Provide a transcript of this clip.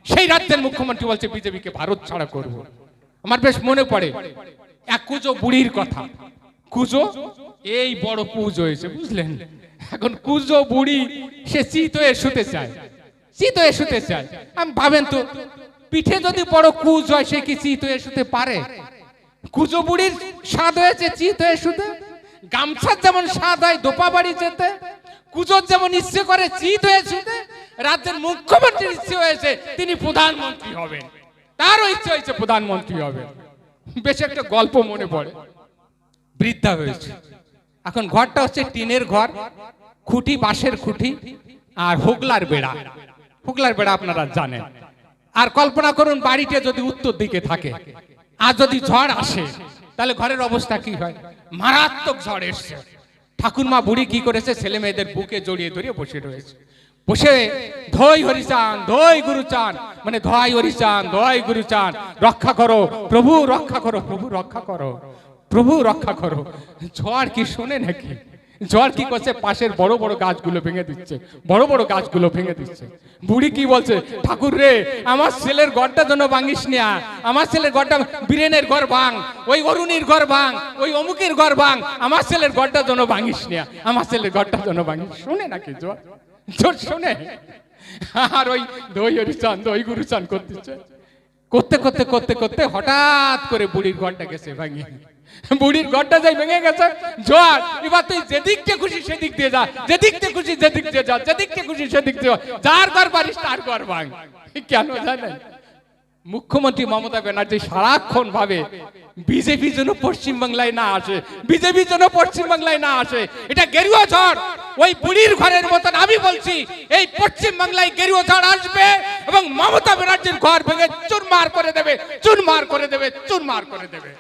সেই রাজ্যের মুখ্যমন্ত্রী বলছে বিজেপিকে ভারত ছাড়া করব। আমার বেশ মনে পড়ে এক কুজো বুড়ির কথা। কুজো এই বড় পুজ হয়েছে, বুঝলেন? এখন কুজো বুড়ি সে চিত হয়ে শুতে চায়, চিত হয়ে শুতে চায়। আমি ভাবেন তো, পিঠে যদি বড় কুজ হয় সে কি চিত হয়ে শুতে পারে? কুজো বুড়ির স্বাদ হয়েছে চিত হয়ে শুতে। গামছার যেমন স্বাদ হয় দোপা বাড়ি যেতে, কুজোর যেমন ইচ্ছে করে চিত হয়ে শুতে, রাজ্যের মুখ্যমন্ত্রীর ইচ্ছে হয়েছে তিনি প্রধানমন্ত্রী হবেন, তারও ইচ্ছে হয়েছে প্রধানমন্ত্রী হবে। বেশ একটা গল্প মনে পড়ে। বৃদ্ধা হয়েছে, এখন ঘরটা হচ্ছে টিনের ঘর, খুঁটি বাঁশের খুঁটি আর হোগলার বেড়া। হোগলার বেড়া আপনারা জানেন। আর কল্পনা করুন বাড়িতে যদি উত্তর দিকে থাকে আর যদি ঝড় আসে তাহলে ঘরের অবস্থা কি হয়? মারাত্মক ঝড় এসছে। ঠাকুরমা বুড়ি কি করেছে? ছেলে মেয়েদের বুকে জড়িয়ে ধরিয়ে বসে রয়েছে। বসে ধই হরিচান ধই গুরুচান, মানে ধয় হরিচান ধয় গুরুচান, রক্ষা করো প্রভু, রক্ষা করো প্রভু, রক্ষা করো প্রভু, রক্ষা করো। ঝড় কি শোনে নাকি? ঝড় কি করছে? পাশের বড় বড় গাছগুলো ভেঙে দিচ্ছে, বড় বড় গাছগুলো ভেঙে দিচ্ছে। বুড়ি কি বলছে? ঠাকুর রে, আমার ছেলের ঘরটা যেন ভাঙিস না, আমার ছেলের ঘরটা, বীরেনের ঘর ভাঙ, ওই অরুণীর ঘর ভাঙ, ওই অমুকের ঘর ভাঙ, আমার ছেলের ঘরটা যেন ভাঙিস না, আমার ছেলের ঘরটা যেন ভাঙিস। শোনে নাকি ঝড়? ঝড় শোনে? আর ওই দই হরিচান দই গুরুচান করতেছে। করতে করতে করতে করতে হঠাৎ করে বুড়ির ঘরটা গেছে ভাঙিয়ে। বুড়ির ঘরটা যাই ভেঙে গেছে ঝড়। এবার তুই যেদিককে খুশি সেদিক দিয়ে যা, যেদিকতে খুশি যেদিক দিয়ে যা, যেদিককে খুশি সেদিক দিয়ে, যার ঘর পারিস তার ঘর ভাঙ। কেন জানেন? মুখ্যমন্ত্রী মমতা ব্যানার্জি সারাক্ষণ ভাবে বিজেপি যেন পশ্চিমবাংলায় না আসে, বিজেপি যেন পশ্চিমবাংলায় না আসে। এটা গেরুয়া ঝড়, ওই বুড়ির ঘরের মতন। আমি বলছি এই পশ্চিমবাংলায় গেরুয়া ঝড় আসবে এবং মমতা ব্যানার্জির ঘর ভেঙে চুরমার করে দেবে, চুরমার করে দেবে, চুরমার করে দেবে।